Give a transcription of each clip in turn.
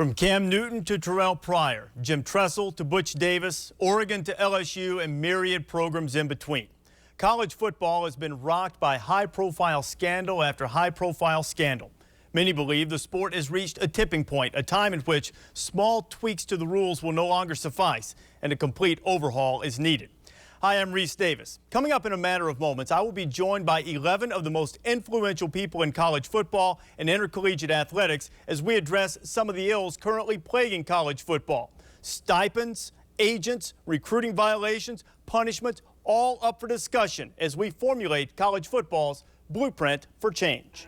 From Cam Newton to Terrell Pryor, Jim Tressel to Butch Davis, Oregon to LSU, and myriad programs in between. College football has been rocked by high-profile scandal after high-profile scandal. Many believe the sport has reached a tipping point, a time in which small tweaks to the rules will no longer suffice, and a complete overhaul is needed. Hi, I'm Reese Davis. Coming up in a matter of moments, I will be joined by 11 of the most influential people in college football and intercollegiate athletics as we address some of the ills currently plaguing college football. Stipends, agents, recruiting violations, punishments, all up for discussion as we formulate college football's blueprint for change.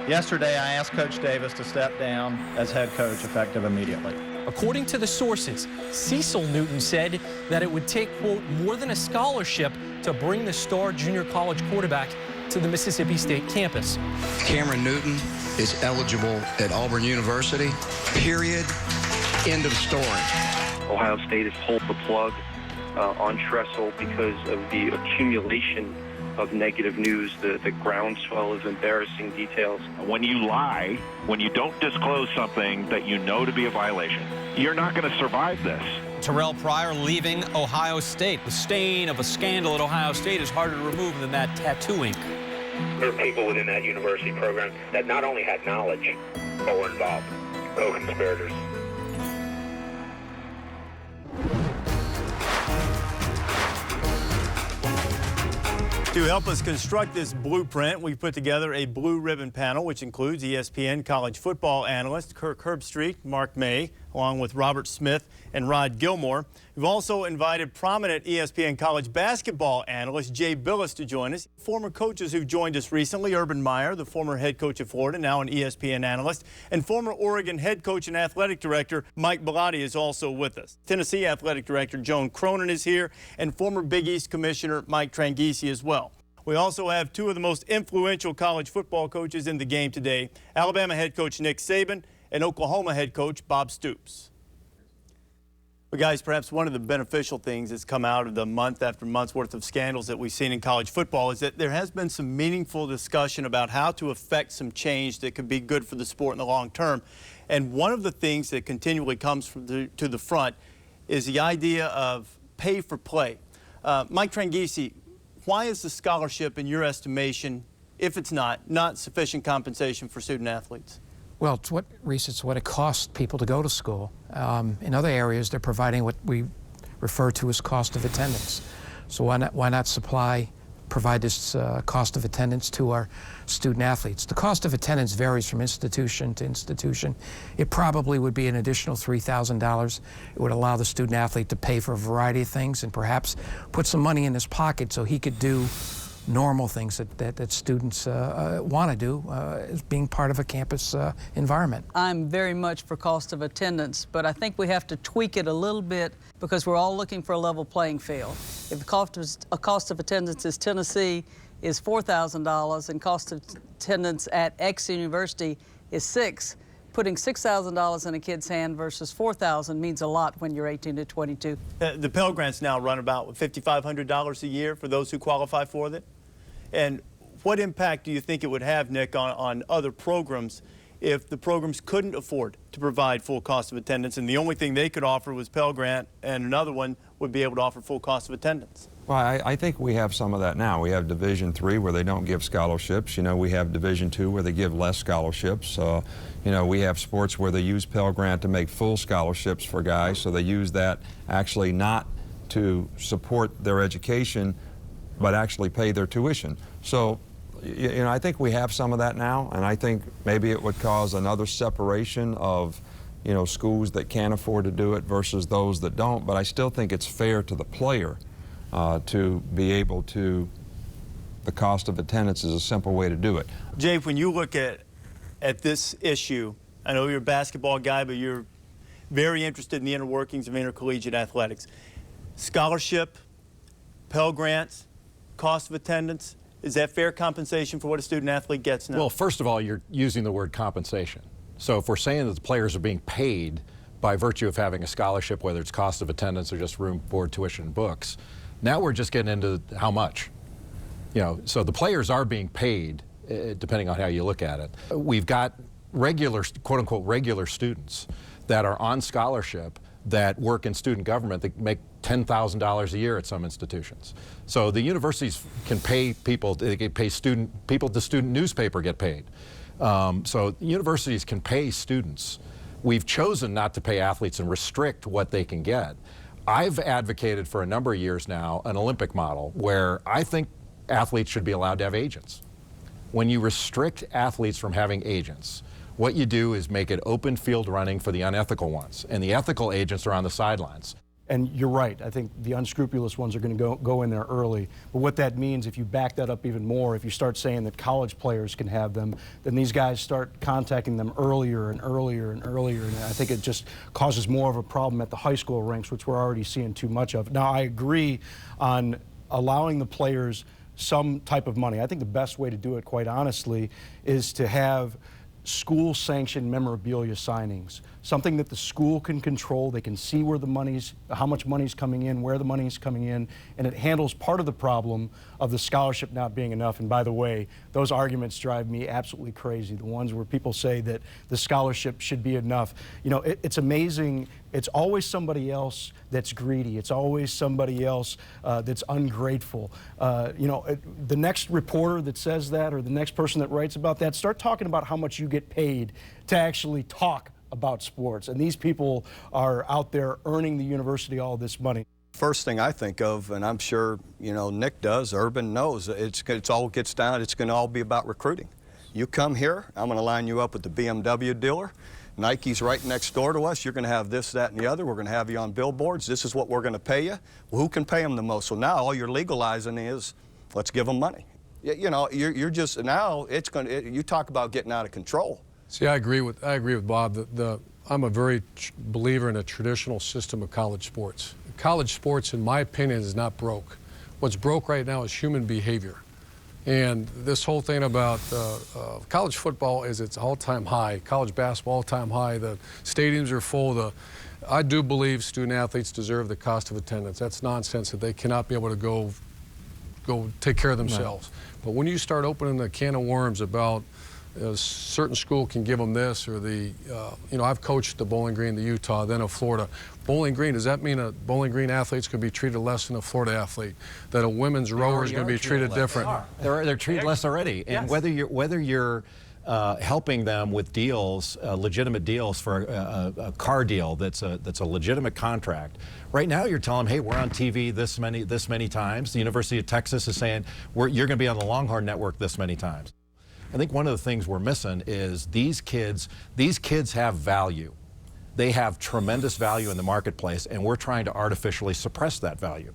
Yesterday, I asked Coach Davis to step down as head coach effective immediately. According to the sources, Cecil Newton said that it would take, quote, more than a scholarship to bring the star junior college quarterback to the Mississippi State campus. Cameron Newton is eligible at Auburn University, period, end of story. Ohio State has pulled the plug on Tressel because of the accumulation of negative news, the groundswell of embarrassing details. When you lie, when you don't disclose something that you know to be a violation, you're not going to survive this. Terrell Pryor leaving Ohio State. The stain of a scandal at Ohio State is harder to remove than that tattoo ink. There are people within that university program that not only had knowledge, but were involved, co-conspirators. To help us construct this blueprint, we've put together a blue ribbon panel, which includes ESPN college football analyst Kirk Herbstreit, Mark May, along with Robert Smith and Rod Gilmore. We've also invited prominent ESPN college basketball analyst Jay Billis to join us. Former coaches who've joined us recently, Urban Meyer, the former head coach of Florida, now an ESPN analyst, and former Oregon head coach and athletic director Mike Bellotti is also with us. Tennessee athletic director Joan Cronin is here, and former Big East commissioner Mike Tranghese as well. We also have two of the most influential college football coaches in the game today, Alabama head coach Nick Saban and Oklahoma head coach Bob Stoops. But guys, perhaps one of the beneficial things that's come out of the month after month's worth of scandals that we've seen in college football is that there has been some meaningful discussion about how to affect some change that could be good for the sport in the long term. And one of the things that continually comes to the front is the idea of pay for play. Mike Tranghese, why is the scholarship, in your estimation, if it's not sufficient compensation for student athletes? Well, it's what it costs people to go to school. In other areas, they're providing what we refer to as cost of attendance. So why not provide this cost of attendance to our student athletes? The cost of attendance varies from institution to institution. It probably would be an additional $3,000. It would allow the student athlete to pay for a variety of things and perhaps put some money in his pocket so he could do normal things that students want to do as being part of a campus environment. I'm very much for cost of attendance, but I think we have to tweak it a little bit because we're all looking for a level playing field. If the cost of attendance is Tennessee is $4,000 and cost of attendance at X university is $6,000, putting $6,000 in a kid's hand versus $4,000 means a lot when you're 18 to 22. The Pell Grants now run about $5,500 a year for those who qualify for it. And what impact do you think it would have, Nick, on other programs if the programs couldn't afford to provide full cost of attendance and the only thing they could offer was Pell Grant and another one would be able to offer full cost of attendance? Well, I think we have some of that now. We have Division III where they don't give scholarships. You know, we have Division II where they give less scholarships. You know, we have sports where they use Pell Grant to make full scholarships for guys, so they use that actually not to support their education, but actually pay their tuition. So, you know, I think we have some of that now, and I think maybe it would cause another separation of, you know, schools that can afford to do it versus those that don't, but I still think it's fair to the player to be able to, the cost of attendance is a simple way to do it. Jay, when you look at this issue, I know you're a basketball guy, but you're very interested in the inner workings of intercollegiate athletics. Scholarship, Pell Grants, cost of attendance, is that fair compensation for what a student athlete gets now? Well, first of all, you're using the word compensation. So if we're saying that the players are being paid by virtue of having a scholarship, whether it's cost of attendance or just room, board, tuition, books, now we're just getting into how much. You know, so the players are being paid, depending on how you look at it. We've got regular, quote-unquote, regular students that are on scholarship that work in student government that make $10,000 a year at some institutions. So the universities can pay people, they can pay people, the student newspaper get paid. So universities can pay students. We've chosen not to pay athletes and restrict what they can get. I've advocated for a number of years now an Olympic model where I think athletes should be allowed to have agents. When you restrict athletes from having agents, what you do is make it open field running for the unethical ones, and the ethical agents are on the sidelines. And you're right. I think the unscrupulous ones are going to go in there early. But what that means, if you back that up even more, if you start saying that college players can have them, then these guys start contacting them earlier and earlier and earlier. And I think it just causes more of a problem at the high school ranks, which we're already seeing too much of. Now, I agree on allowing the players some type of money. I think the best way to do it, quite honestly, is to have school-sanctioned memorabilia signings, something that the school can control. They can see where the money's, how much money's coming in, where the money's coming in, and it handles part of the problem of the scholarship not being enough. And by the way, those arguments drive me absolutely crazy, the ones where people say that the scholarship should be enough. You know, it's amazing. It's always somebody else that's greedy. It's always somebody else that's ungrateful. You know, the next reporter that says that, or the next person that writes about that, start talking about how much you get paid to actually talk about sports. And these people are out there earning the university all this money. First thing I think of, and I'm sure, you know, Nick does, Urban knows, it's all gets down, it's going to all be about recruiting. You come here, I'm going to line you up with the BMW dealer. Nike's right next door to us. You're going to have this, that, and the other. We're going to have you on billboards. This is what we're going to pay you. Well, who can pay them the most? So now all you're legalizing is, let's give them money. You know, you're just, now it's going to, you talk about getting out of control. See, I agree with Bob. I'm a very believer in a traditional system of college sports. College sports, in my opinion, is not broke. What's broke right now is human behavior. And this whole thing about college football is its all-time high, college basketball all-time high, the stadiums are full. I do believe student athletes deserve the cost of attendance. That's nonsense that they cannot be able to go take care of themselves. Right. But when you start opening the can of worms about a certain school can give them this, or you know, I've coached the Bowling Green, the Utah, then of Florida. Bowling Green, does that mean a Bowling Green athlete's going to be treated less than a Florida athlete? That a women's rower is going to be treated different? They're treated less already. And yes, whether you're helping them with deals, legitimate deals for a car deal that's a legitimate contract. Right now, you're telling them, hey, we're on TV this many times. The University of Texas is saying you're going to be on the Longhorn Network this many times. I think one of the things we're missing is these kids have value. They have tremendous value in the marketplace, and we're trying to artificially suppress that value.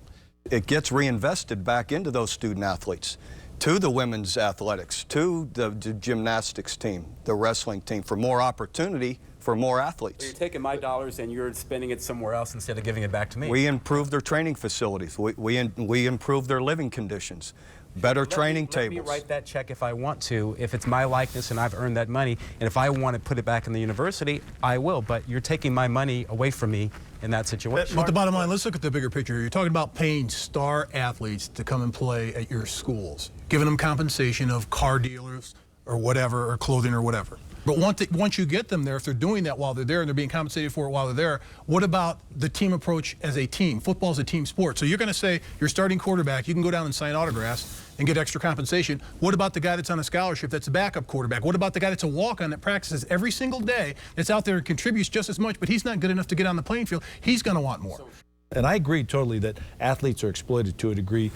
It gets reinvested back into those student athletes, to the women's athletics, to the gymnastics team, the wrestling team, for more opportunity for more athletes. So you're taking my dollars and you're spending it somewhere else instead of giving it back to me. We improve their training facilities. We improve their living conditions. Better training tables. Let me write that check if I want to, if it's my likeness and I've earned that money, and if I want to put it back in the university, I will, but you're taking my money away from me in that situation. But the bottom line, let's look at the bigger picture here. You're talking about paying star athletes to come and play at your schools, giving them compensation of car dealers or whatever, or clothing or whatever. But once you get them there, if they're doing that while they're there and they're being compensated for it while they're there, what about the team approach as a team? Football is a team sport. So you're going to say your starting quarterback, you can go down and sign autographs and get extra compensation. What about the guy that's on a scholarship that's a backup quarterback? What about the guy that's a walk-on that practices every single day, that's out there and contributes just as much, but he's not good enough to get on the playing field? He's going to want more. And I agree totally that athletes are exploited to a degree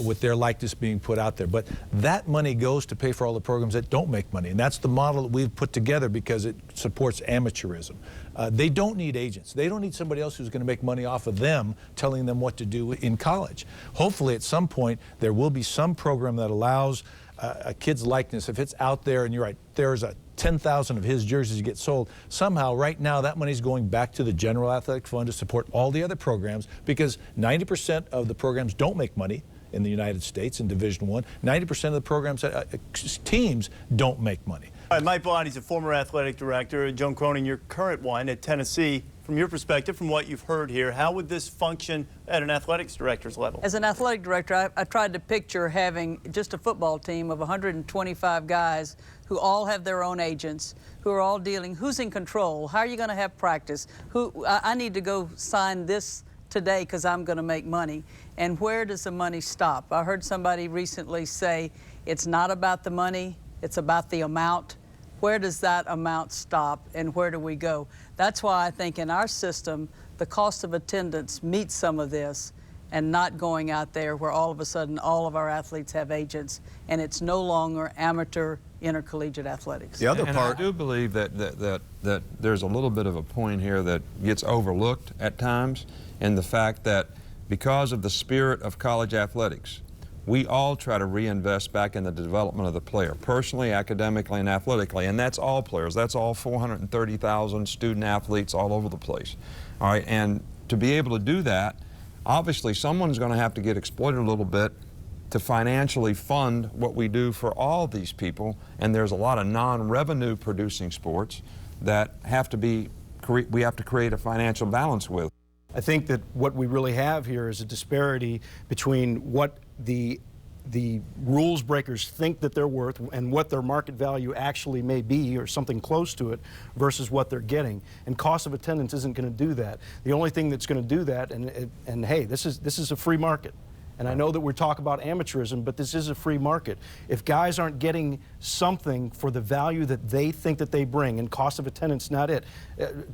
with their likeness being put out there. But that money goes to pay for all the programs that don't make money. And that's the model that we've put together because it supports amateurism. They don't need agents. They don't need somebody else who's going to make money off of them telling them what to do in college. Hopefully at some point there will be some program that allows a kid's likeness, if it's out there, and you're right, there's 10,000 of his jerseys get sold, somehow right now that money's going back to the general athletic fund to support all the other programs, because 90% of the programs don't make money in the United States in Division I. 90% of the programs, teams don't make money. All right, Mike Belotti's a former athletic director. Joan Cronin, your current one at Tennessee. from your perspective, from what you've heard here, how would this function at an athletics director's level? As an athletic director, I tried to picture having just a football team of 125 guys who all have their own agents, who are all dealing. Who's in control? How are you going to have practice? I need to go sign this today because I'm going to make money. And where does the money stop? I heard somebody recently say it's not about the money, it's about the amount. Where does that amount stop and where do we go? That's why I think in our system, the cost of attendance meets some of this, and not going out there where all of a sudden all of our athletes have agents and it's no longer amateur intercollegiate athletics. The other part, I do believe that there's a little bit of a point here that gets overlooked at times, in the fact that because of the spirit of college athletics, we all try to reinvest back in the development of the player, personally, academically, and athletically, and that's all players. That's all 430,000 student athletes all over the place. All right, and to be able to do that, obviously someone's going to have to get exploited a little bit to financially fund what we do for all these people, and there's a lot of non-revenue producing sports that have to be, we have to create a financial balance with. I think that what we really have here is a disparity between what the rules breakers think that they're worth and what their market value actually may be, or something close to it, versus what they're getting. And cost of attendance isn't going to do that. The only thing that's going to do that, and hey, this is a free market. And I know that we talk about amateurism, but this is a free market. If guys aren't getting something for the value that they think that they bring, and cost of attendance not it.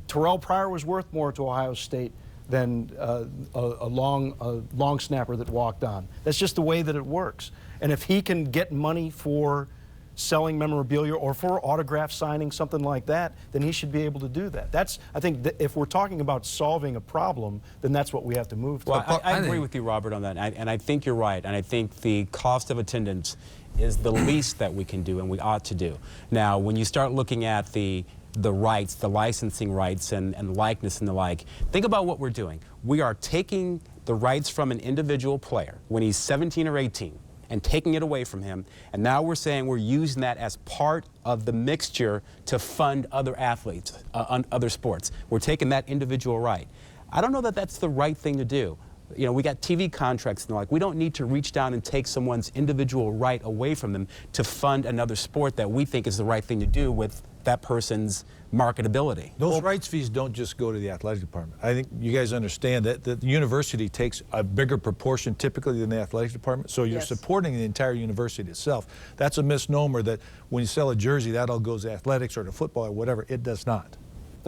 Terrell Pryor was worth more to Ohio State than a long snapper that walked on. That's just the way that it works. And if he can get money for selling memorabilia or for autograph signing, something like that, then he should be able to do that. That's, I think, if we're talking about solving a problem, then that's what we have to move to. Well, I agree with you, Robert, on that, and I think you're right, and I think the cost of attendance is the least that we can do and we ought to do. Now, when you start looking at the rights, the licensing rights and likeness and the like, think about what we're doing. We are taking the rights from an individual player when he's 17 or 18 and taking it away from him, and now we're saying we're using that as part of the mixture to fund other athletes, other sports. We're taking that individual right. I don't know that that's the right thing to do. You know, we got TV contracts and the like. We don't need to reach down and take someone's individual right away from them to fund another sport that we think is the right thing to do with that person's marketability. Those rights fees don't just go to the athletic department. I think you guys understand that the university takes a bigger proportion typically than the athletic department, so you're supporting the entire university itself. That's a misnomer that when you sell a jersey, that all goes to athletics or to football or whatever. It does not.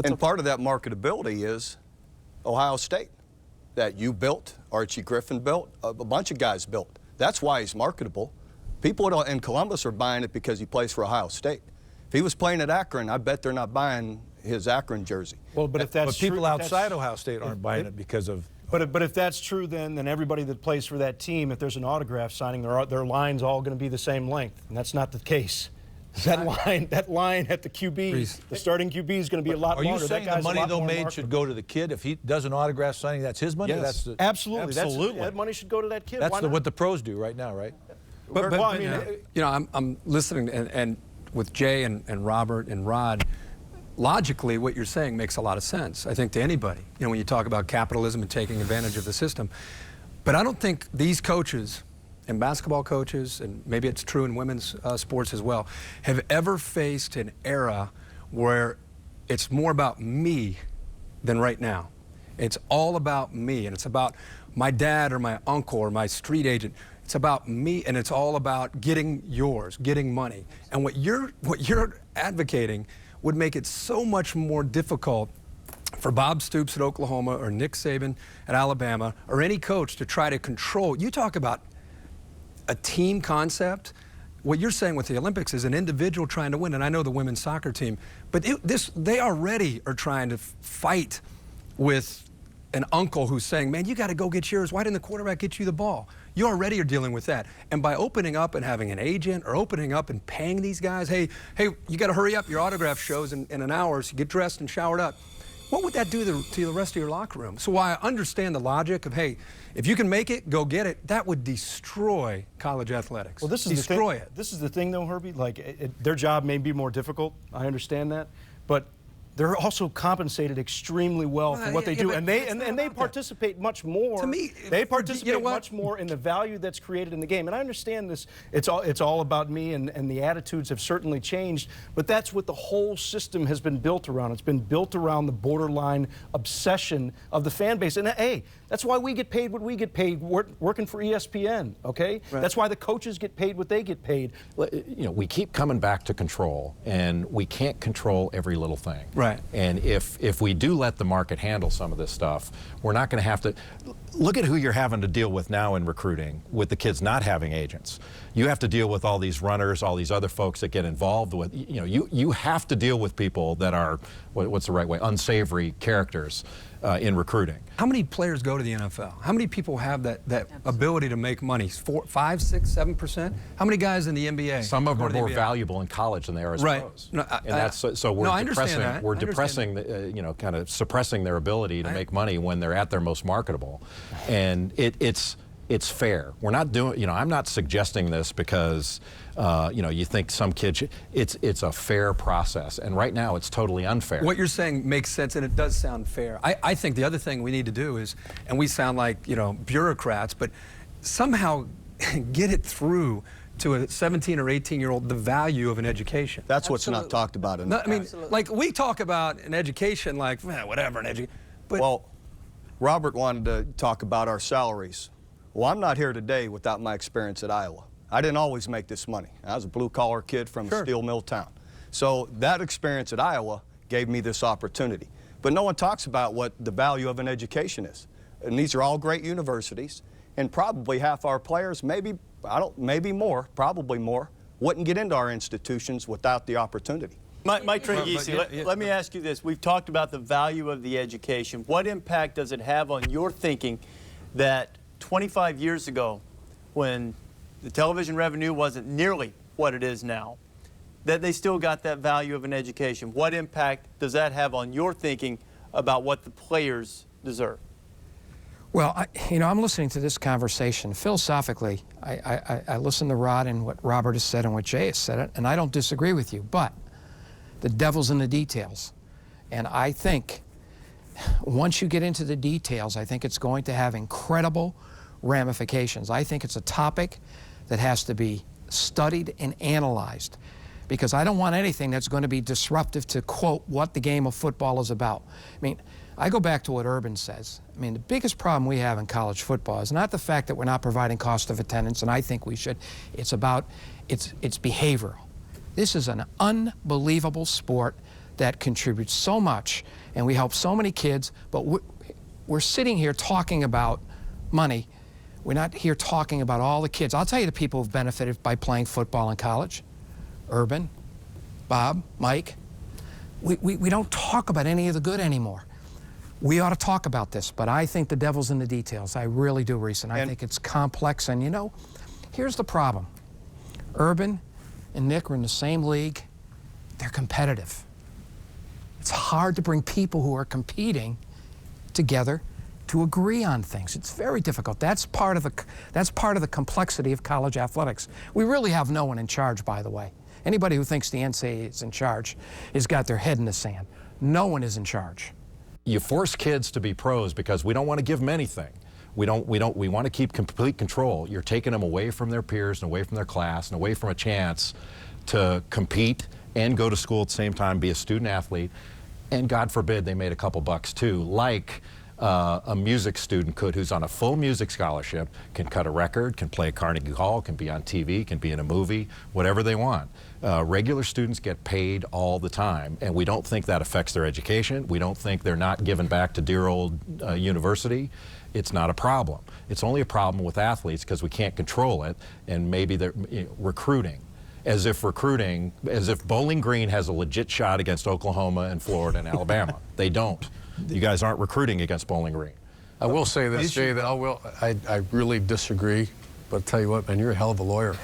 And part of that marketability is Ohio State, that you built, Archie Griffin built, a bunch of guys built. That's why he's marketable. People in Columbus are buying it because he plays for Ohio State. If he was playing at Akron, I bet they're not buying his Akron jersey. Well, but if that's true, people outside Ohio State aren't buying it because of. But if that's true, then everybody that plays for that team, if there's an autograph signing, their line's all going to be the same length, and that's not the case. That line at the QB, the starting QB is going to be a lot longer. Are you saying the money though made should go to the kid? If he does an autograph signing, that's his money? Yes. Absolutely. That money should go to that kid. That's what the pros do right now, right? But I mean, you know, I'm listening and with Jay and Robert and Rod, logically what you're saying makes a lot of sense, I think, to anybody, you know, when you talk about capitalism and taking advantage of the system. But I don't think these coaches, and basketball coaches, and maybe it's true in women's sports as well, have ever faced an era where it's more about me than right now. It's all about me, and it's about my dad or my uncle or my street agent. It's about me, and it's all about getting yours, getting money. And what you're advocating would make it so much more difficult for Bob Stoops at Oklahoma or Nick Saban at Alabama or any coach to try to control. You talk about a team concept. What you're saying with the Olympics is an individual trying to win, and I know the women's soccer team, but they already are trying to fight with an uncle who's saying, man, you got to go get yours. Why didn't the quarterback get you the ball? You already are dealing with that. And by opening up and having an agent or opening up and paying these guys, hey, you got to hurry up. Your autograph shows in an hour, so get dressed and showered up. What would that do to the rest of your locker room? So while I understand the logic of, hey, if you can make it, go get it, that would destroy college athletics. Well, this is destroy it. This is the thing, though, Herbie. Like, their job may be more difficult. I understand that. But they're also compensated extremely well for what they do, and they participate much more. To me, they participate much more in the value that's created in the game. And I understand this; it's all about me, and the attitudes have certainly changed. But that's what the whole system has been built around. It's been built around the borderline obsession of the fan base. And hey, that's why we get paid what we get paid working for ESPN. Okay, Right. That's why the coaches get paid what they get paid. You know, we keep coming back to control, and we can't control every little thing. Right. And if we do let the market handle some of this stuff, we're not going to have to. Look at who you're having to deal with now in recruiting, with the kids not having agents. You have to deal with all these runners, all these other folks that get involved with. You know, you have to deal with people that are, what's the right way, unsavory characters in recruiting. How many players go to the NFL? How many people have that ability to make money? 4, 5, 6, 7%? How many guys in the NBA? Some of them are more NBA? valuable in college than they are as Right. pros. No, And that's so we're no, depressing. that. We're depressing, you know, kind of suppressing their ability to make money when they're at their most marketable, and it's fair. We're not doing. You know, I'm not suggesting this because you know, you think some kids. It's a fair process, and right now it's totally unfair. What you're saying makes sense, and it does sound fair. I think the other thing we need to do is, and we sound like, you know, bureaucrats, but somehow get it through to a 17 or 18-year-old the value of an education. That's what's not talked about enough. No, I mean, like we talk about an education like, whatever, an education. Well, Robert wanted to talk about our salaries. Well, I'm not here today without my experience at Iowa. I didn't always make this money. I was a blue-collar kid from a steel mill town. So that experience at Iowa gave me this opportunity. But no one talks about what the value of an education is. And these are all great universities, and probably half our players, maybe more, probably more, wouldn't get into our institutions without the opportunity. Mike Trangisi, let me ask you this. We've talked about the value of the education. What impact does it have on your thinking that 25 years ago, when the television revenue wasn't nearly what it is now, that they still got that value of an education? What impact does that have on your thinking about what the players deserve? Well, you know, I'm listening to this conversation. Philosophically, I listen to Rod and what Robert has said and what Jay has said, and I don't disagree with you, but the devil's in the details. And I think once you get into the details, I think it's going to have incredible ramifications. I think it's a topic that has to be studied and analyzed, because I don't want anything that's going to be disruptive to, quote, what the game of football is about. I mean, I go back to what Urban says. I mean, the biggest problem we have in college football is not the fact that we're not providing cost of attendance, and I think we should. It's about, it's behavioral. This is an unbelievable sport that contributes so much, and we help so many kids, but we're sitting here talking about money. We're not here talking about all the kids. I'll tell you the people who've benefited by playing football in college. Urban, Bob, Mike. We don't talk about any of the good anymore. We ought to talk about this, but I think the devil's in the details. I really do, Reese, and I think it's complex. And, you know, here's the problem. Urban and Nick are in the same league. They're competitive. It's hard to bring people who are competing together to agree on things. It's very difficult. That's part of the complexity of college athletics. We really have no one in charge, by the way. Anybody who thinks the NCAA is in charge has got their head in the sand. No one is in charge. You force kids to be pros because we don't want to give them anything. We want to keep complete control. You're taking them away from their peers and away from their class and away from a chance to compete and go to school at the same time, be a student athlete, and God forbid they made a couple bucks too, like a music student could, who's on a full music scholarship, can cut a record, can play at Carnegie Hall, can be on TV, can be in a movie, whatever they want. Regular students get paid all the time, and we don't think that affects their education. We don't think they're not giving back to dear old university. It's not a problem. It's only a problem with athletes because we can't control it, and maybe they're recruiting. As if Bowling Green has a legit shot against Oklahoma and Florida and Alabama. They don't. You guys aren't recruiting against Bowling Green. I will say this, Jay, that I really disagree, but I'll tell you what, man, you're a hell of a lawyer.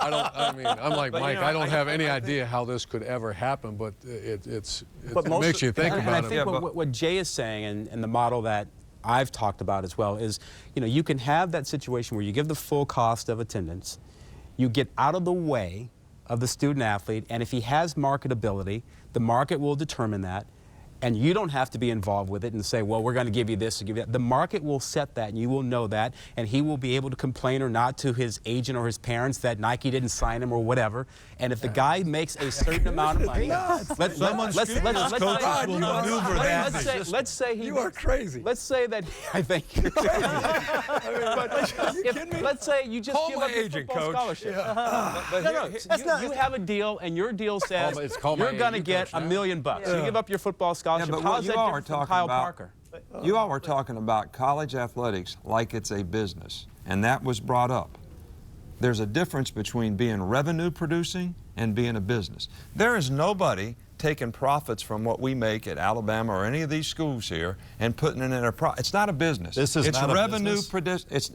I'm like Mike, I don't have any idea how this could ever happen, but it makes you think about it. And I think what Jay is saying, and the model that I've talked about as well, is, you know, you can have that situation where you give the full cost of attendance, you get out of the way of the student athlete, and if he has marketability, The market will determine that. And you don't have to be involved with it and say, well, we're going to give you this or give you that. The market will set that, and you will know that, and he will be able to complain or not to his agent or his parents that Nike didn't sign him or whatever. And if the guy makes a certain amount of money, let's say he. You are crazy. Let's say that I think. Let's say you just give up your football scholarship. You have a deal, and your deal says you're going to get $1 million. So you give up your football scholarship. Yeah, but what you all are talking about, you all are talking about college athletics like it's a business, and that was brought up. There's a difference between being revenue producing and being a business. There is nobody taking profits from what we make at Alabama or any of these schools here and putting it in a it's not a business. This is not a business.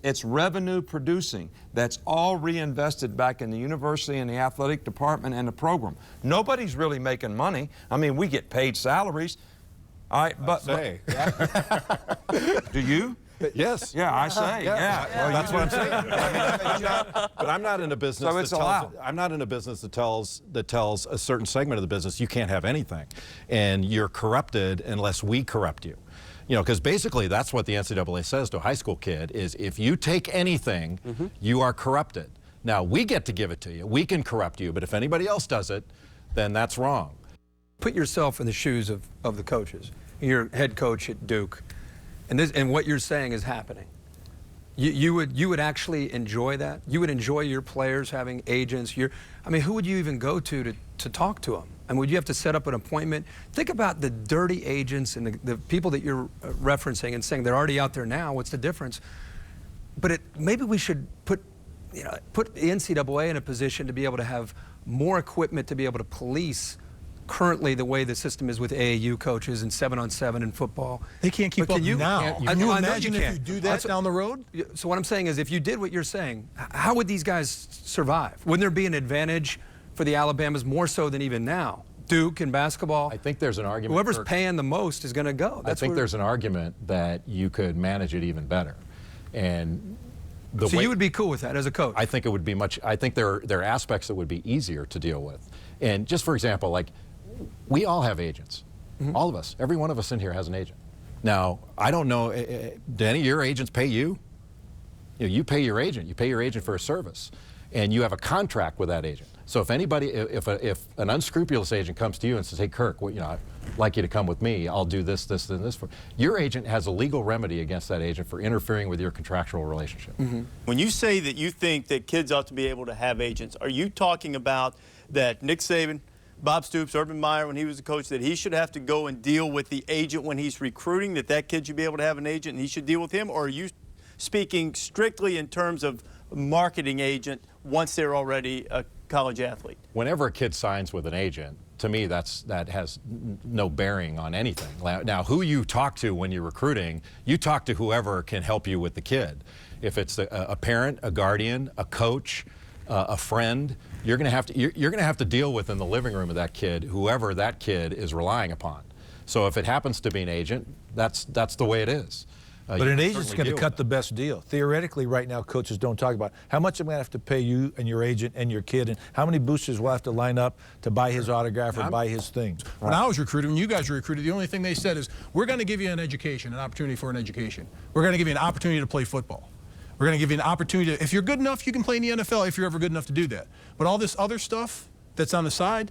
It's revenue producing. That's all reinvested back in the university and the athletic department and the program. Nobody's really making money. I mean, we get paid salaries. All right, but do you? Yes. Yeah, I say. Yeah. Well, that's what I'm saying. But I'm not in a business. So it's allowed. I'm not in a business that tells a certain segment of the business you can't have anything, and you're corrupted unless we corrupt you. You know, because basically that's what the NCAA says to a high school kid is if you take anything, you are corrupted. Now we get to give it to you. We can corrupt you, but if anybody else does it, then that's wrong. Put yourself in the shoes of the coaches. You're head coach at Duke. And what you're saying is happening. You would actually enjoy that? You would enjoy your players having agents? I mean, who would you even go to talk to them? And would you have to set up an appointment? Think about the dirty agents and the people that you're referencing and saying they're already out there now. What's the difference? But maybe we should put the NCAA in a position to be able to have more equipment to be able to police currently the way the system is with AAU coaches and 7-on-7 in football. They can't keep up now. Can you imagine if you do that down the road? So what I'm saying is if you did what you're saying, how would these guys survive? Wouldn't there be an advantage for the Alabamas more so than even now? Duke and basketball. I think there's an argument. Whoever's paying the most is going to go. I think there's an argument that you could manage it even better. And so you would be cool with that as a coach? I think it would be I think there are aspects that would be easier to deal with. And just for example, like, we all have agents. All of us. Every one of us in here has an agent. Now, I don't know, do any of your agents pay you? You pay your agent. You pay your agent for a service. And you have a contract with that agent. So if an unscrupulous agent comes to you and says, hey, Kirk, I'd like you to come with me. I'll do this, this, and this. Your agent has a legal remedy against that agent for interfering with your contractual relationship. When you say that you think that kids ought to be able to have agents, are you talking about that Nick Saban, Bob Stoops, Urban Meyer, when he was a coach, that he should have to go and deal with the agent when he's recruiting, that kid should be able to have an agent and he should deal with him? Or are you speaking strictly in terms of marketing agent once they're already a college athlete? Whenever a kid signs with an agent, to me, that has no bearing on anything. Now, who you talk to when you're recruiting, you talk to whoever can help you with the kid. If it's a parent, a guardian, a coach, a friend, you're going to have to deal with in the living room of that kid whoever that kid is relying upon. So if it happens to be an agent, that's the way it is. But an agent's going to cut the best deal. Theoretically, right now, coaches don't talk about how much I'm going to have to pay you and your agent and your kid, and how many boosters will have to line up to buy his autograph or buy his things. When I was recruited, when you guys were recruited, the only thing they said is, we're going to give you an education, an opportunity for an education. We're going to give you an opportunity to play football. We're going to give you an opportunity if you're good enough, you can play in the NFL if you're ever good enough to do that. But all this other stuff that's on the side,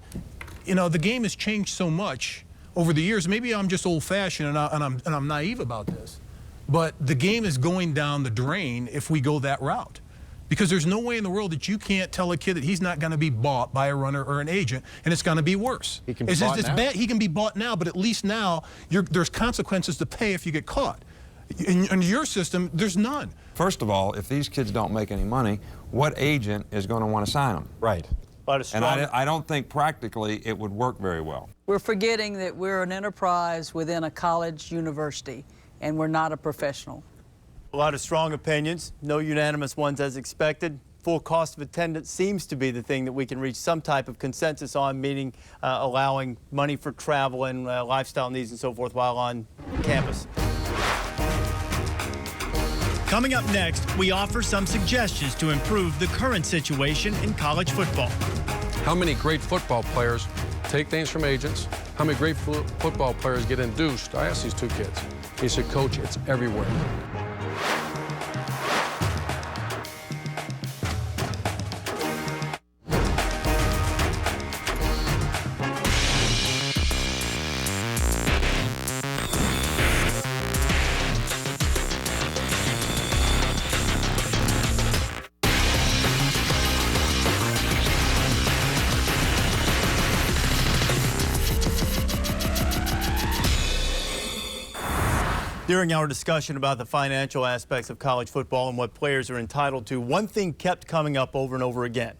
the game has changed so much over the years. Maybe I'm just old-fashioned and I'm naive about this. But the game is going down the drain if we go that route. Because there's no way in the world that you can't tell a kid that he's not going to be bought by a runner or an agent, and it's going to be worse. He can be bought now. Bad. He can be bought now, but at least now there's consequences to pay if you get caught. In your system, there's none. First of all, if these kids don't make any money, what agent is going to want to sign them? Right. And I don't think practically it would work very well. We're forgetting that we're an enterprise within a college university, and we're not a professional. A lot of strong opinions, no unanimous ones as expected. Full cost of attendance seems to be the thing that we can reach some type of consensus on, meaning allowing money for travel and lifestyle needs and so forth while on campus. Coming up next, we offer some suggestions to improve the current situation in college football. How many great football players take things from agents. How many great football players get induced? I asked these two kids. He said, Coach, it's everywhere. During our discussion about the financial aspects of college football and what players are entitled to, one thing kept coming up over and over again: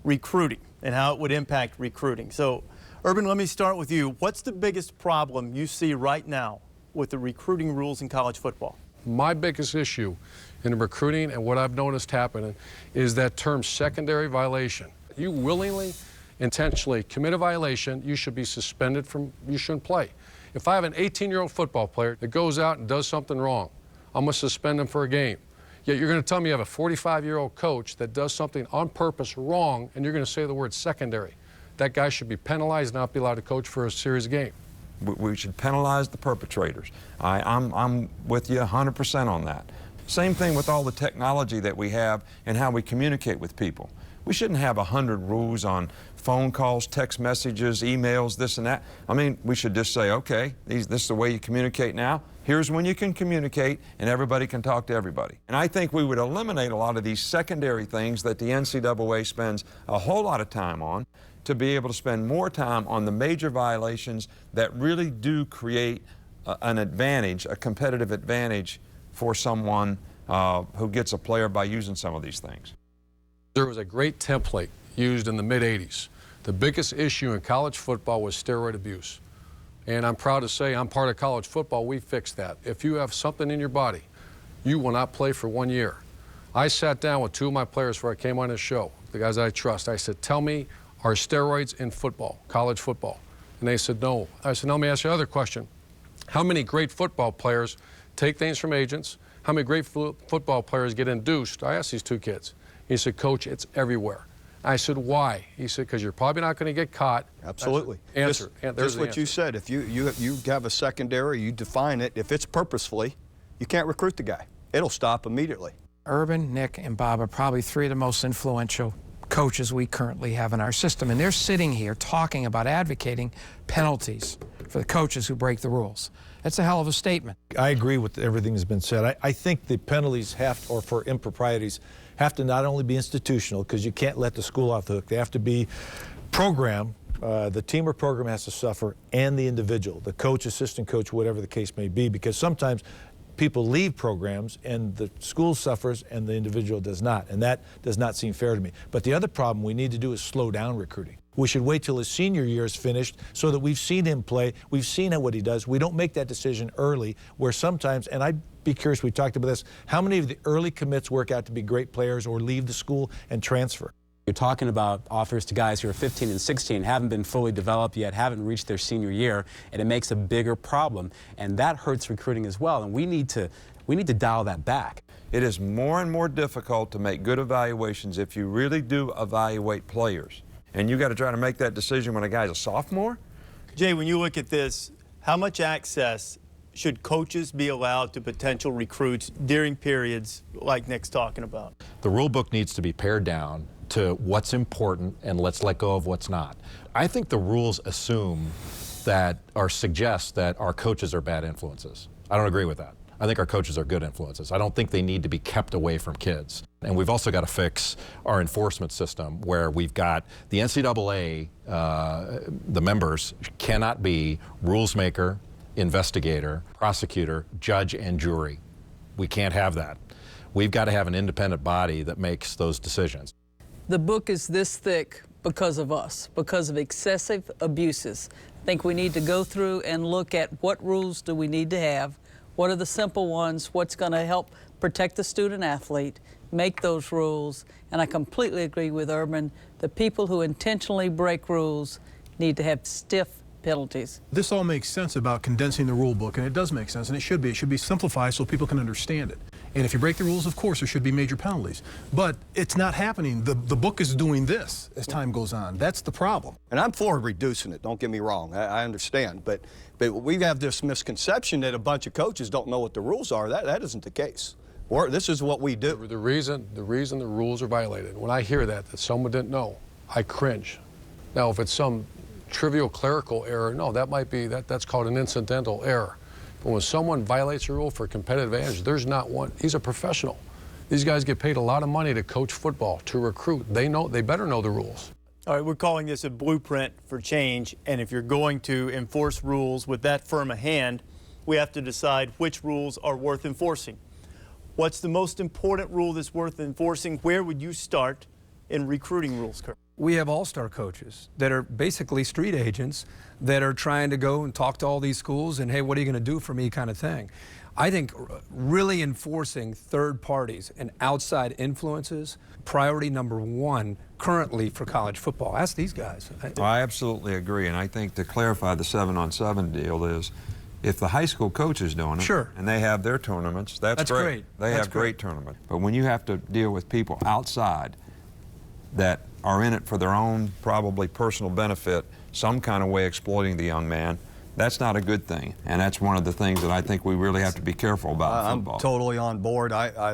recruiting and how it would impact recruiting. So, Urban, let me start with you. What's the biggest problem you see right now with the recruiting rules in college football? My biggest issue in recruiting and what I've noticed happening is that term secondary violation. You willingly, intentionally commit a violation, you should be suspended you shouldn't play. If I have an 18-year-old football player that goes out and does something wrong, I'm going to suspend him for a game. Yet you're going to tell me you have a 45-year-old coach that does something on purpose wrong, and you're going to say the word secondary. That guy should be penalized, not be allowed to coach for a series game. We should penalize the perpetrators. I'm with you 100% on that. Same thing with all the technology that we have and how we communicate with people. We shouldn't have 100 rules on phone calls, text messages, emails, this and that. I mean, we should just say, okay, this is the way you communicate now. Here's when you can communicate and everybody can talk to everybody. And I think we would eliminate a lot of these secondary things that the NCAA spends a whole lot of time on, to be able to spend more time on the major violations that really do create an advantage, a competitive advantage for someone who gets a player by using some of these things. There was a great template used in the mid-'80s. The biggest issue in college football was steroid abuse. And I'm proud to say I'm part of college football. We fixed that. If you have something in your body, you will not play for 1 year. I sat down with two of my players before I came on this show, the guys I trust. I said, tell me, are steroids in football, college football? And they said, no. I said, now let me ask you another question. How many great football players take things from agents? How many great football players get induced? I asked these two kids. He said, Coach, it's everywhere. I said, why? He said, because you're probably not going to get caught. Absolutely. Said, answer. Just what you said. If you have a secondary, you define it. If it's purposefully, you can't recruit the guy. It'll stop immediately. Urban, Nick, and Bob are probably three of the most influential coaches we currently have in our system, and they're sitting here talking about advocating penalties for the coaches who break the rules. That's a hell of a statement. I agree with everything that's been said. I think the penalties or for improprieties, have to not only be institutional, because you can't let the school off the hook. They have to be program. The team or program has to suffer, and the individual, the coach, assistant coach, whatever the case may be, because sometimes people leave programs and the school suffers and the individual does not, and that does not seem fair to me. But the other problem we need to do is slow down recruiting. We should wait till his senior year is finished so that we've seen him play, we've seen what he does. We don't make that decision early, where sometimes, and I'd be curious, we talked about this, how many of the early commits work out to be great players or leave the school and transfer? You're talking about offers to guys who are 15 and 16, haven't been fully developed yet, haven't reached their senior year, and it makes a bigger problem. And that hurts recruiting as well, and we need to dial that back. It is more and more difficult to make good evaluations if you really do evaluate players. And you got to try to make that decision when a guy's a sophomore? Jay, when you look at this, how much access should coaches be allowed to potential recruits during periods like Nick's talking about? The rule book needs to be pared down to what's important and let's let go of what's not. I think the rules assume that or suggest that our coaches are bad influences. I don't agree with that. I think our coaches are good influences. I don't think they need to be kept away from kids. And we've also got to fix our enforcement system, where we've got the NCAA, the members cannot be rules maker, investigator, prosecutor, judge, and jury. We can't have that. We've got to have an independent body that makes those decisions. The book is this thick because of us, because of excessive abuses. I think we need to go through and look at what rules do we need to have, what are the simple ones, what's going to help protect the student athlete, make those rules, and I completely agree with Urban. The people who intentionally break rules need to have stiff penalties. This all makes sense about condensing the rule book, and it does make sense, and it should be. It should be simplified so people can understand it. And if you break the rules, of course, there should be major penalties. But it's not happening. The book is doing this as time goes on. That's the problem. And I'm for reducing it, don't get me wrong. I understand. But we have this misconception that a bunch of coaches don't know what the rules are. That isn't the case. This is what we do. The reason the rules are violated, when I hear that someone didn't know, I cringe. Now, if it's some trivial clerical error, no, that might be, that's called an incidental error. But when someone violates a rule for competitive advantage, there's not one. He's a professional. These guys get paid a lot of money to coach football, to recruit. They better know the rules. All right, we're calling this a blueprint for change, and if you're going to enforce rules with that firm a hand, we have to decide which rules are worth enforcing. What's the most important rule that's worth enforcing? Where would you start in recruiting rules, Kurt? We have all-star coaches that are basically street agents that are trying to go and talk to all these schools and, hey, what are you going to do for me kind of thing. I think really enforcing third parties and outside influences, priority number one currently for college football. Ask these guys. I absolutely agree, and I think to clarify the 7-on-7 deal is if the high school coach is doing it, sure, and they have their tournaments, that's great. They have great tournaments. But when you have to deal with people outside that are in it for their own probably personal benefit, some kind of way exploiting the young man, that's not a good thing. And that's one of the things that I think we really have to be careful about in football. I'm totally on board. I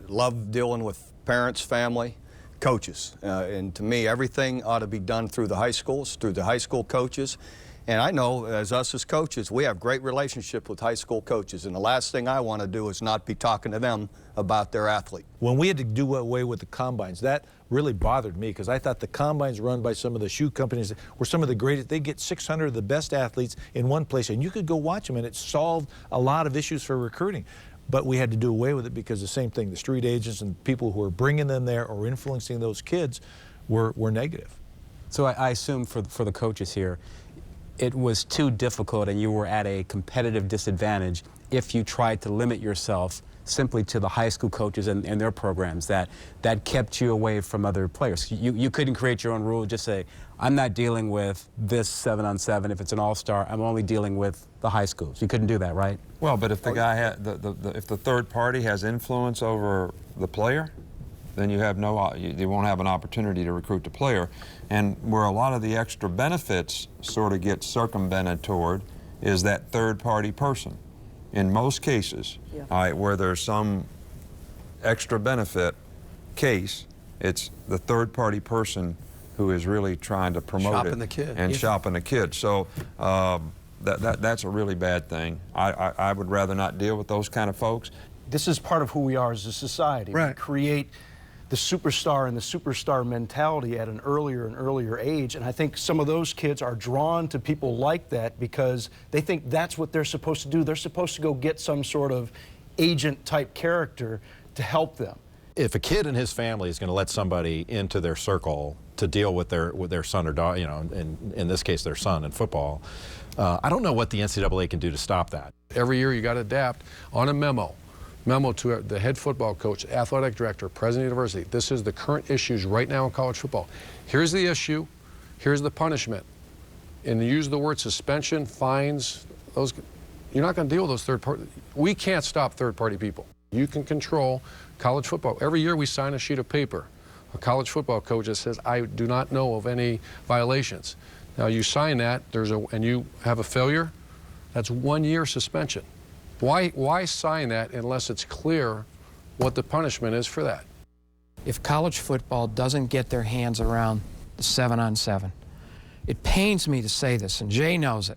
love dealing with parents, family, coaches. And to me, everything ought to be done through the high schools, through the high school coaches. And I know, as coaches, we have great relationship with high school coaches, and the last thing I want to do is not be talking to them about their athlete. When we had to do away with the combines, that really bothered me because I thought the combines run by some of the shoe companies were some of the greatest. They get 600 of the best athletes in one place, and you could go watch them, and it solved a lot of issues for recruiting. But we had to do away with it because the same thing, the street agents and people who are bringing them there or influencing those kids were negative. So I assume for the coaches here, it was too difficult and you were at a competitive disadvantage if you tried to limit yourself simply to the high school coaches and their programs that kept you away from other players. You couldn't create your own rule, just say, I'm not dealing with this 7-on-7. If it's an all-star, I'm only dealing with the high schools. You couldn't do that, right? Well, but if the guy if the third party has influence over the player, then you won't have an opportunity to recruit the player. And where a lot of the extra benefits sort of get circumvented toward is that third-party person. In most cases, where there's some extra benefit case, it's the third-party person who is really trying to promote shopping the kid. And shopping the kid. So that's a really bad thing. I would rather not deal with those kind of folks. This is part of who we are as a society. Right. We create the superstar and the superstar mentality at an earlier and earlier age, and I think some of those kids are drawn to people like that because they think that's what they're supposed to do. They're supposed to go get some sort of agent-type character to help them. If a kid and his family is going to let somebody into their circle to deal with their son or daughter, in this case their son in football, I don't know what the NCAA can do to stop that. Every year you got to adapt on a memo to the head football coach, athletic director, president of the university. This is the current issues right now in college football. Here's the issue, here's the punishment. And use the word suspension, fines, you're not going to deal with those third party. We can't stop third party people. You can control college football. Every year we sign a sheet of paper. A college football coach that says, I do not know of any violations. Now you sign that, and you have a failure, that's 1 year suspension. Why sign that unless it's clear what the punishment is for that? If college football doesn't get their hands around the 7-on-7, it pains me to say this, and Jay knows it.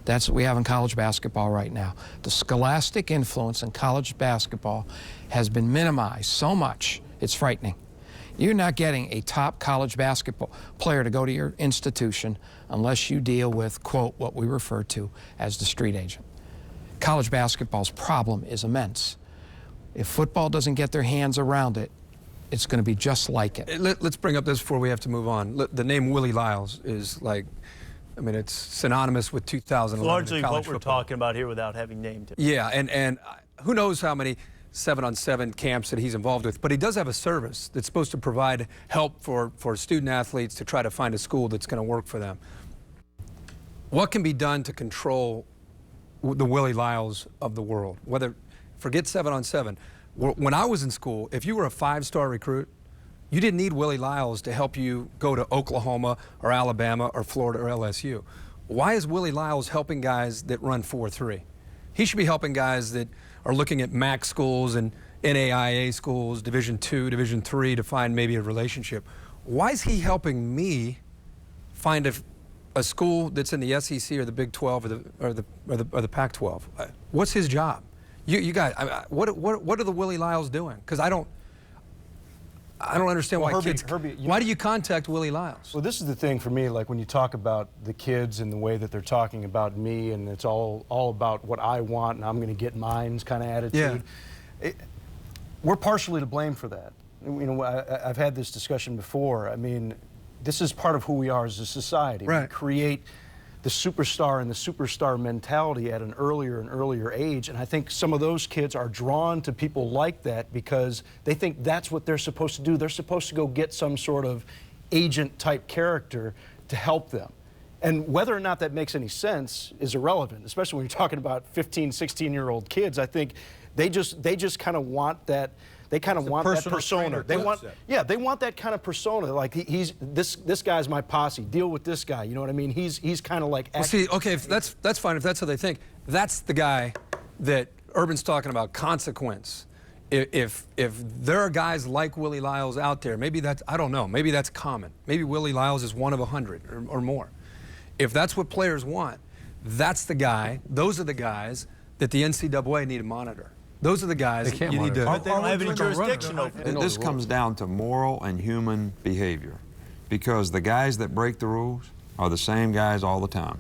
That's what we have in college basketball right now. The scholastic influence in college basketball has been minimized so much, it's frightening. You're not getting a top college basketball player to go to your institution unless you deal with, quote, what we refer to as the street agent. College basketball's problem is immense. If football doesn't get their hands around it, it's going to be just like it. Let's bring up this before we have to move on. The name Willie Lyles is like, I mean, it's synonymous with 2011 largely in college what we're football. talking about here without having named it. Yeah, and who knows how many 7-on-7 camps that he's involved with, but he does have a service that's supposed to provide help for student athletes to try to find a school that's going to work for them. What can be done to control the Willie Lyles of the world? Forget 7-on-7. When I was in school, if you were a 5-star recruit, you didn't need Willie Lyles to help you go to Oklahoma or Alabama or Florida or LSU. Why is Willie Lyles helping guys that run 4.3? He should be helping guys that are looking at MAC schools and NAIA schools, Division II, Division III, to find maybe a relationship. Why is he helping me find a school that's in the SEC or the Big 12 or the Pac-12? What's his job? You guys, what are the Willie Lyles doing? Because I don't understand why why do you contact Willie Lyles? Well, this is the thing for me, like when you talk about the kids and the way that they're talking about me, and it's all about what I want and I'm going to get mine's kind of attitude. Yeah. We're partially to blame for that. You know, I've had this discussion before. I mean, this is part of who we are as a society. Right. We create the superstar and the superstar mentality at an earlier and earlier age, and I think some of those kids are drawn to people like that because they think that's what they're supposed to do. They're supposed to go get some sort of agent-type character to help them. And whether or not that makes any sense is irrelevant, especially when you're talking about 15, 16-year-old kids. I think they just kind of want that. They kind of want that persona. They want that kind of persona. Like he's this guy's my posse. Deal with this guy. You know what I mean? He's kind of like. Well, see, okay, if that's fine. If that's how they think, that's the guy that Urban's talking about. Consequence. If there are guys like Willie Lyles out there, maybe that's, I don't know. Maybe that's common. Maybe Willie Lyles is one of 100 or more. If that's what players want, that's the guy. Those are the guys that the NCAA need to monitor. Those are the guys you need to. But they don't have any jurisdiction over it. This comes down to moral and human behavior, because the guys that break the rules are the same guys all the time.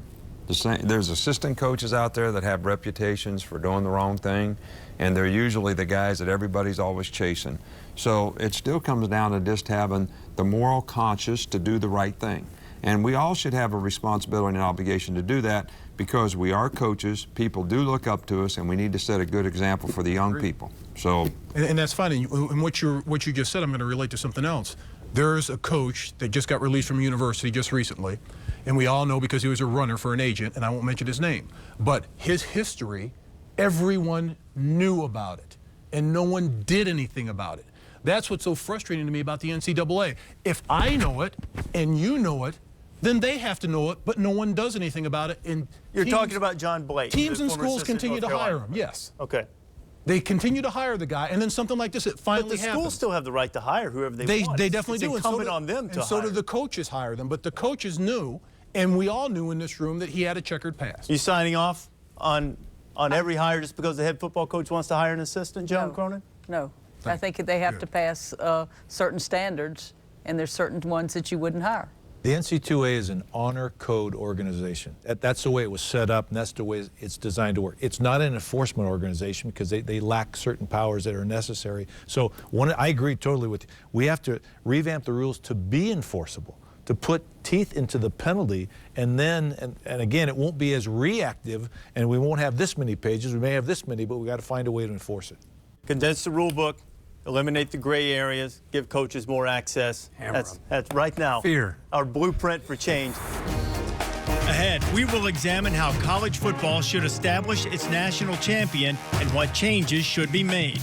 There's assistant coaches out there that have reputations for doing the wrong thing, and they're usually the guys that everybody's always chasing. So it still comes down to just having the moral conscience to do the right thing. And we all should have a responsibility and obligation to do that, because we are coaches, people do look up to us, and we need to set a good example for the young people. So, and that's fine. And what you just said, I'm going to relate to something else. There's a coach that just got released from university just recently, and we all know because he was a runner for an agent, and I won't mention his name. But his history, everyone knew about it, and no one did anything about it. That's what's so frustrating to me about the NCAA. If I know it and you know it, then they have to know it, but no one does anything about it. And you're talking about John Blake. Teams and schools continue to hire him, yes. Okay. They continue to hire the guy, and then something like this, it finally happens. But the schools still have the right to hire whoever they want. They definitely do. It's incumbent on them to hire. And so do the coaches hire them, but the coaches knew, and we all knew in this room, that he had a checkered past. You signing off on every hire just because the head football coach wants to hire an assistant, John Cronin? No. I think they have to pass certain standards, and there's certain ones that you wouldn't hire. The NC2A is an honor code organization. That's the way it was set up, and that's the way it's designed to work. It's not an enforcement organization because they lack certain powers that are necessary. So I agree totally with you. We have to revamp the rules to be enforceable, to put teeth into the penalty, and then, and again, it won't be as reactive, and we won't have this many pages. We may have this many, but we got to find a way to enforce it. Condense the rule book. Eliminate the gray areas, give coaches more access. That's right now our blueprint for change. Ahead, we will examine how college football should establish its national champion and what changes should be made.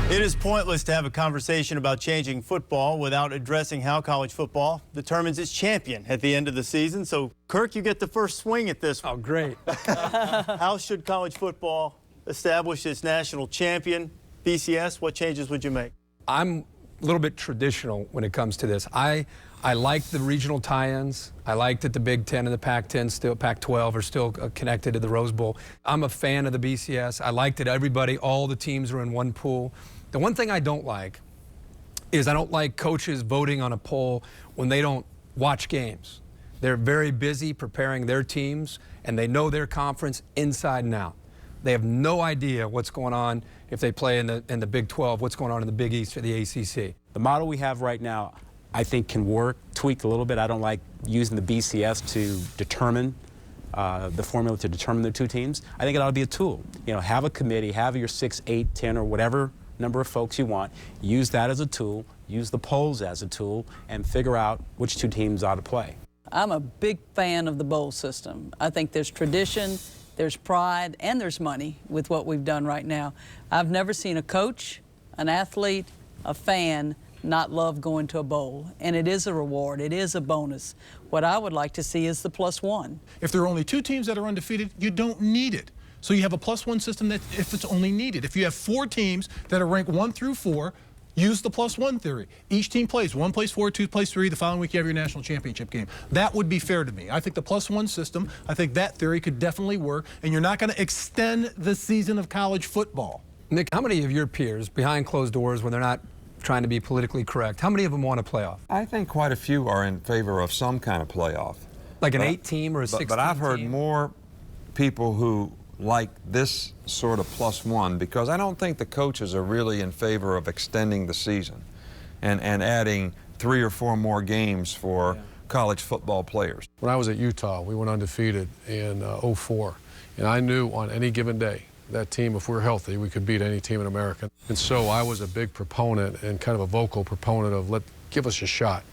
It is pointless to have a conversation about changing football without addressing how college football determines its champion at the end of the season. So, Kirk, you get the first swing at this one. Oh, great. How should college football establish its national champion? BCS, what changes would you make? I'm a little bit traditional when it comes to this. I like the regional tie-ins. I like that the Big Ten and the Pac-10, Pac-12 are still connected to the Rose Bowl. I'm a fan of the BCS. I like that all the teams are in one pool. The one thing I don't like is I don't like coaches voting on a poll when they don't watch games. They're very busy preparing their teams, and they know their conference inside and out. They have no idea what's going on if they play in the Big 12, what's going on in the Big East or the ACC. The model we have right now, I think can work, tweak a little bit. I don't like using the BCS to determine the formula to determine the two teams. I think it ought to be a tool. You know, have a committee, have your 6, 8, 10, or whatever number of folks you want. Use that as a tool, use the polls as a tool, and figure out which two teams ought to play. I'm a big fan of the bowl system. I think there's tradition, there's pride, and there's money with what we've done right now. I've never seen a coach, an athlete, a fan not love going to a bowl. And it is a reward, it is a bonus. What I would like to see is the +1. If there are only 2 teams that are undefeated, you don't need it. So you have a +1 system that if it's only needed. If you have 4 teams that are ranked 1 through 4, use the +1 theory. Each team plays. 1 plays 4, 2 plays 3. The following week you have your national championship game. That would be fair to me. I think the +1 system, I think that theory could definitely work, and you're not going to extend the season of college football. Nick, how many of your peers, behind closed doors when they're not trying to be politically correct, how many of them want a playoff? I think quite a few are in favor of some kind of playoff. Like an 8-team or a 16-team? But I've heard more people who like this sort of +1, because I don't think the coaches are really in favor of extending the season and adding 3 or 4 more games for college football players. When I was at Utah, we went undefeated in '04, and I knew on any given day that team, if we're healthy, we could beat any team in America. And so I was a big proponent and kind of a vocal proponent of give us a shot.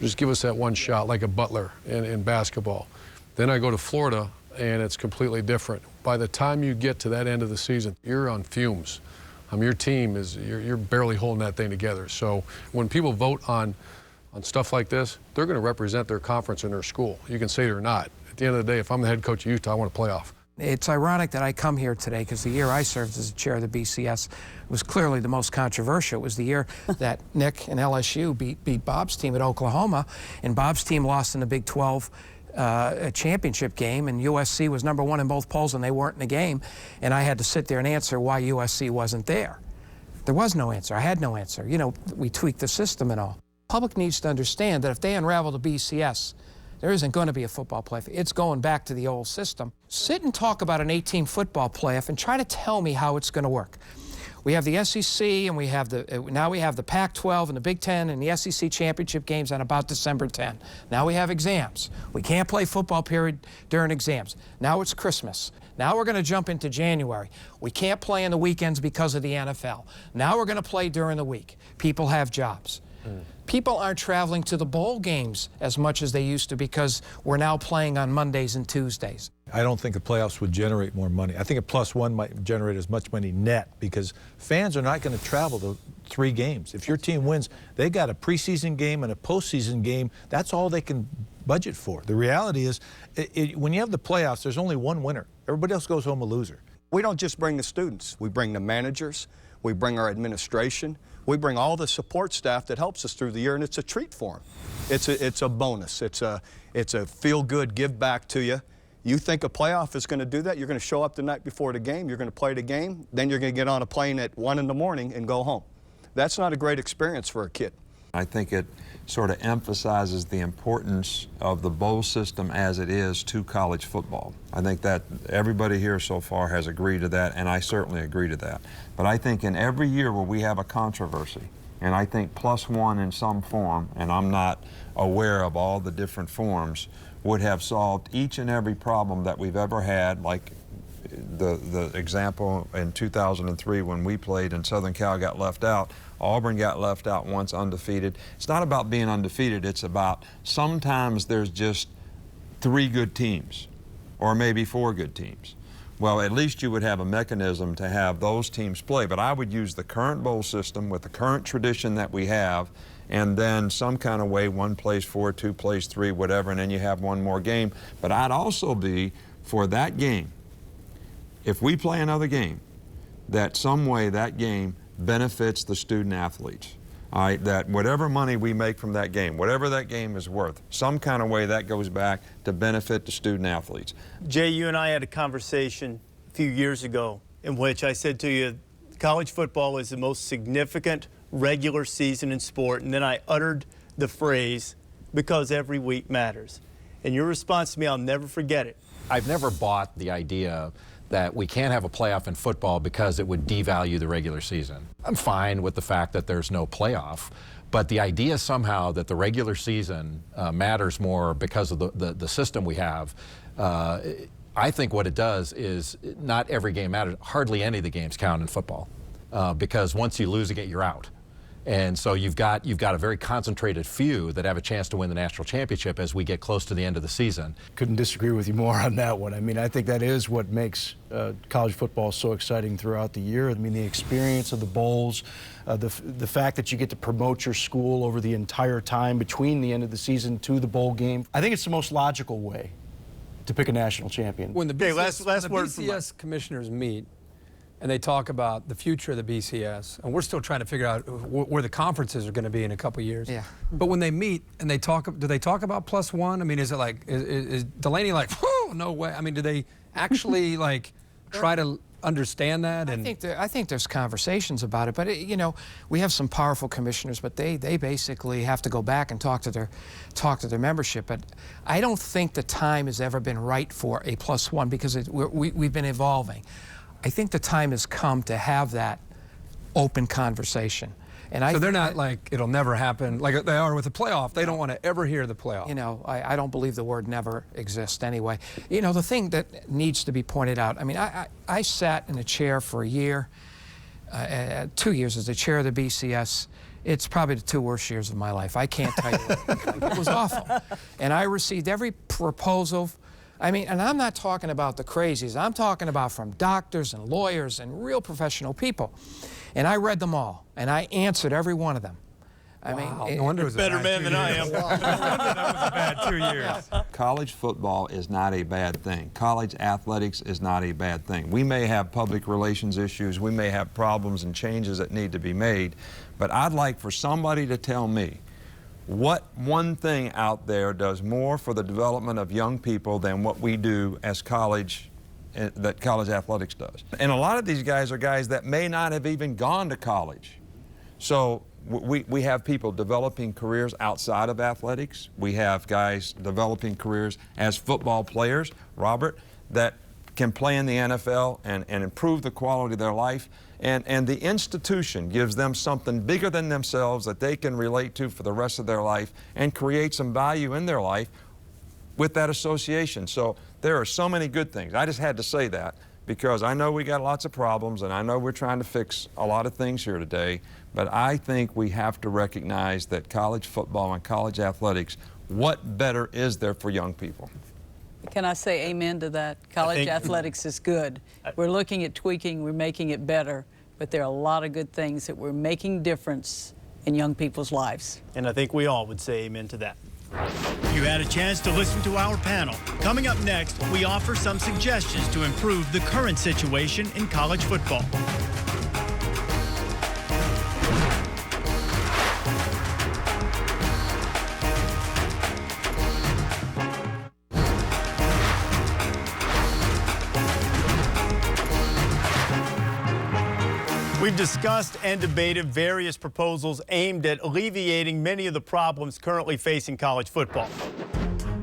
Just give us that one shot, like a Butler in basketball. Then I go to Florida, and it's completely different. By the time you get to that end of the season, you're on fumes. Your team is, you're barely holding that thing together. So when people vote on stuff like this, they're going to represent their conference and their school. You can say it or not. At the end of the day, if I'm the head coach of Utah, I want a playoff. It's ironic that I come here today because the year I served as the chair of the BCS was clearly the most controversial. It was the year that Nick and LSU beat Bob's team at Oklahoma, and Bob's team lost in the Big 12 championship game, and USC was #1 in both polls, and they weren't in the game. And I had to sit there and answer why USC wasn't there. There was no answer. I had no answer. You know, we tweaked the system and all. The public needs to understand that if they unravel the BCS, there isn't going to be a football playoff. It's going back to the old system. Sit and talk about an 18 football playoff and try to tell me how it's going to work. We have the SEC, and we have now we have the Pac-12 and the Big Ten and the SEC championship games on about December 10. Now we have exams. We can't play football period during exams. Now it's Christmas. Now we're going to jump into January. We can't play on the weekends because of the NFL. Now we're going to play during the week. People have jobs. People aren't traveling to the bowl games as much as they used to because we're now playing on Mondays and Tuesdays. I don't think the playoffs would generate more money. I think a +1 might generate as much money net because fans are not going to travel to 3 games. If your team wins, they got a preseason game and a postseason game. That's all they can budget for. The reality is, when you have the playoffs, there's only one winner. Everybody else goes home a loser. We don't just bring the students. We bring the managers. We bring our administration. We bring all the support staff that helps us through the year, and it's a treat for them. It's a bonus. It's a feel-good give back to you. You think a playoff is going to do that? You're going to show up the night before the game. You're going to play the game. Then you're going to get on a plane at 1 in the morning and go home. That's not a great experience for a kid. I think it sort of emphasizes the importance of the bowl system as it is to college football. I think that everybody here so far has agreed to that, and I certainly agree to that. But I think in every year where we have a controversy, and I think +1 in some form, and I'm not aware of all the different forms, would have solved each and every problem that we've ever had, like the example in 2003 when we played and Southern Cal got left out. Auburn got left out once undefeated. It's not about being undefeated. It's about sometimes there's just 3 good teams or maybe 4 good teams. Well, at least you would have a mechanism to have those teams play. But I would use the current bowl system with the current tradition that we have, and then some kind of way 1 plays 4, 2 plays 3, whatever, and then you have 1 more game. But I'd also be for that game, if we play another game, that some way that game benefits the student athletes. All right, that whatever money we make from that game, whatever that game is worth, some kind of way that goes back to benefit the student athletes. Jay, you and I had a conversation a few years ago in which I said to you, college football is the most significant regular season in sport, and then I uttered the phrase, because every week matters. And your response to me, I'll never forget it. I've never bought the idea that we can't have a playoff in football because it would devalue the regular season. I'm fine with the fact that there's no playoff, but the idea somehow that the regular season matters more because of the system we have, I think what it does is not every game matters. Hardly any of the games count in football because once you lose a game, you're out. And so you've got a very concentrated few that have a chance to win the national championship as we get close to the end of the season. Couldn't disagree with you more on that one. I mean, I think that is what makes college football so exciting throughout the year. I mean, the experience of the bowls, the fact that you get to promote your school over the entire time between the end of the season to the bowl game. I think it's the most logical way to pick a national champion. When the BCS, last word BCS commissioners meet, and they talk about the future of the BCS, and we're still trying to figure out where the conferences are going to be in a couple years. Yeah. But when they meet and they talk, do they talk about +1? I mean, is it like, is Delaney like, whoa, no way? I mean, do they actually like try to understand that? And I think there's conversations about it, but you know, we have some powerful commissioners, but they basically have to go back and talk to their membership. But I don't think the time has ever been right for a +1 because we've been evolving. I think the time has come to have that open conversation. And so they're not like it'll never happen like they are with the playoff. They don't want to ever hear the playoff. You know, I don't believe the word never exists anyway. You know, the thing that needs to be pointed out, I mean, I sat in a chair for a year, 2 years as the chair of the BCS. It's probably the 2 worst years of my life. I can't tell you. It was awful. And I received every proposal. I mean, and I'm not talking about the crazies. I'm talking about from doctors and lawyers and real professional people. And I read them all, and I answered every one of them. I mean, no wonder it was better man than I am. No wonder that was a bad 2 years. College football is not a bad thing. College athletics is not a bad thing. We may have public relations issues, we may have problems and changes that need to be made, but I'd like for somebody to tell me what one thing out there does more for the development of young people than what we do as that college athletics does. And a lot of these guys are guys that may not have even gone to college. So we have people developing careers outside of athletics. We have guys developing careers as football players, Robert, that can play in the NFL and improve the quality of their life. And the institution gives them something bigger than themselves that they can relate to for the rest of their life and create some value in their life with that association. So there are so many good things. I just had to say that because I know we got lots of problems and I know we're trying to fix a lot of things here today, but I think we have to recognize that college football and college athletics, what better is there for young people? Can I say amen to that? College athletics is good. We're looking at tweaking, we're making it better, but there are a lot of good things that we're making difference in young people's lives. And I think we all would say amen to that. You had a chance to listen to our panel. Coming up next, we offer some suggestions to improve the current situation in college football. We've discussed and debated various proposals aimed at alleviating many of the problems currently facing college football.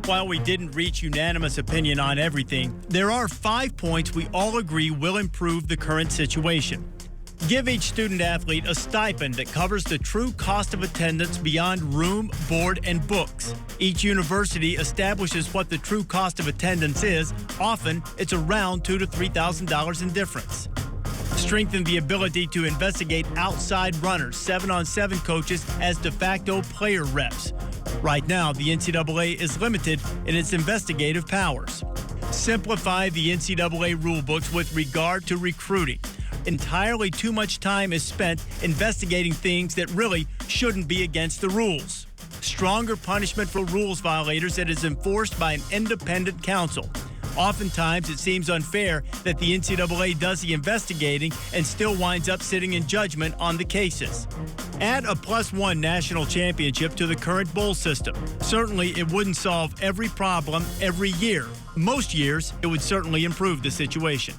While we didn't reach unanimous opinion on everything, there are 5 points we all agree will improve the current situation. Give each student athlete a stipend that covers the true cost of attendance beyond room, board, and books. Each university establishes what the true cost of attendance is. Often, it's around $2,000 to $3,000 in difference. Strengthen the ability to investigate outside runners, 7-on-7 coaches as de facto player reps. Right now, the NCAA is limited in its investigative powers. Simplify the NCAA rulebooks with regard to recruiting. Entirely too much time is spent investigating things that really shouldn't be against the rules. Stronger punishment for rules violators that is enforced by an independent counsel. Oftentimes, it seems unfair that the NCAA does the investigating and still winds up sitting in judgment on the cases. Add a +1 national championship to the current bowl system. Certainly, it wouldn't solve every problem every year. Most years, it would certainly improve the situation.